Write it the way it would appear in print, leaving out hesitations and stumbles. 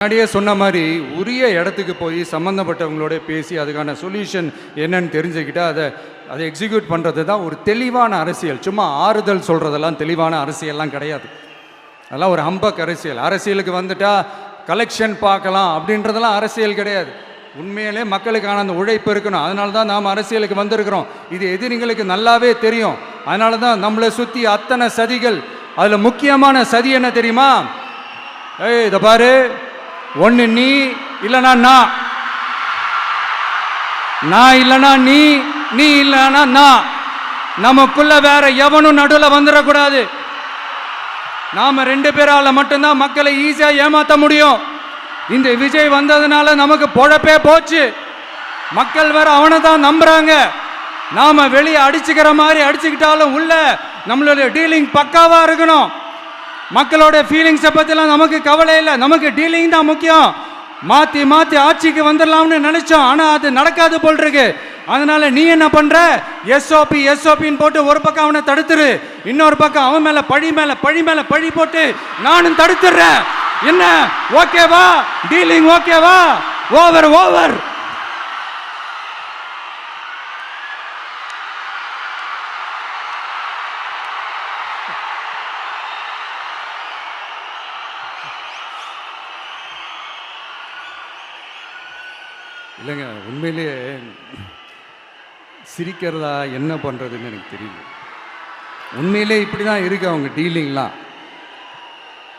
முன்னாடியே சொன்ன மாதிரி உரிய இடத்துக்கு போய் சம்மந்தப்பட்டவங்களோட பேசி அதுக்கான சொல்யூஷன் என்னன்னு தெரிஞ்சுக்கிட்டு அதை எக்ஸிக்யூட் பண்ணுறது தான் ஒரு தெளிவான அரசியல். சும்மா ஆறுதல் சொல்கிறதெல்லாம் தெளிவான அரசியல்லாம் கிடையாது. அதெல்லாம் ஒரு ஹம்பக் அரசியல். அரசியலுக்கு வந்துட்டா கலெக்ஷன் பார்க்கலாம் அப்படின்றதெல்லாம் அரசியல் கிடையாது. உண்மையிலே மக்களுக்கான அந்த உழைப்பு இருக்கணும். அதனால தான் நாம் அரசியலுக்கு வந்திருக்கிறோம். இது எதிரிங்களுக்கு நல்லாவே தெரியும். அதனால தான் நம்மளை சுற்றி அத்தனை சதிகள். அதில் முக்கியமான சதி என்ன தெரியுமா? இதை பாரு, ஒன்று நீ இல்லைனா நான் இல்லைனா நீ இல்லைனா நான். நமக்குள்ள வேற எவனும் நடுவில் வந்துடக்கூடாது. நாம 2 பேரால மட்டும்தான் மக்களை ஈஸியா ஏமாற்ற முடியும். இந்த விஜய் வந்ததுனால நமக்கு பொழப்பே போச்சு. மக்கள் வேற அவனை தான் நம்புறாங்க. நாம வெளியே அடிச்சுக்கிற மாதிரி அடிச்சுக்கிட்டாலும் உள்ள நம்மளுடைய டீலிங் பக்காவா இருக்கணும். மக்களோட ஃபீலிங்ஸை பற்றிலாம் நமக்கு கவலை இல்லை. நமக்கு டீலிங் தான் முக்கியம். மாற்றி மாற்றி ஆட்சிக்கு வந்துடலாம்னு நினச்சோம். ஆனால் அது நடக்காது போல் இருக்கு. அதனால நீ என்ன பண்ணுற? எஸ்ஓபின்னு போட்டு ஒரு பக்கம் அவனை தடுத்துரு, இன்னொரு பக்கம் அவன் மேலே பழி போட்டு நானும் தடுத்துடுறேன். என்ன ஓகேவா? டீலிங் ஓகேவா? ஓவர். இல்லைங்க, உண்மையிலேயே சிரிக்கிறதா என்ன பண்ணுறதுன்னு எனக்கு தெரியல. உண்மையிலே இப்படி தான் இருக்குது அவங்க டீலிங்லாம்.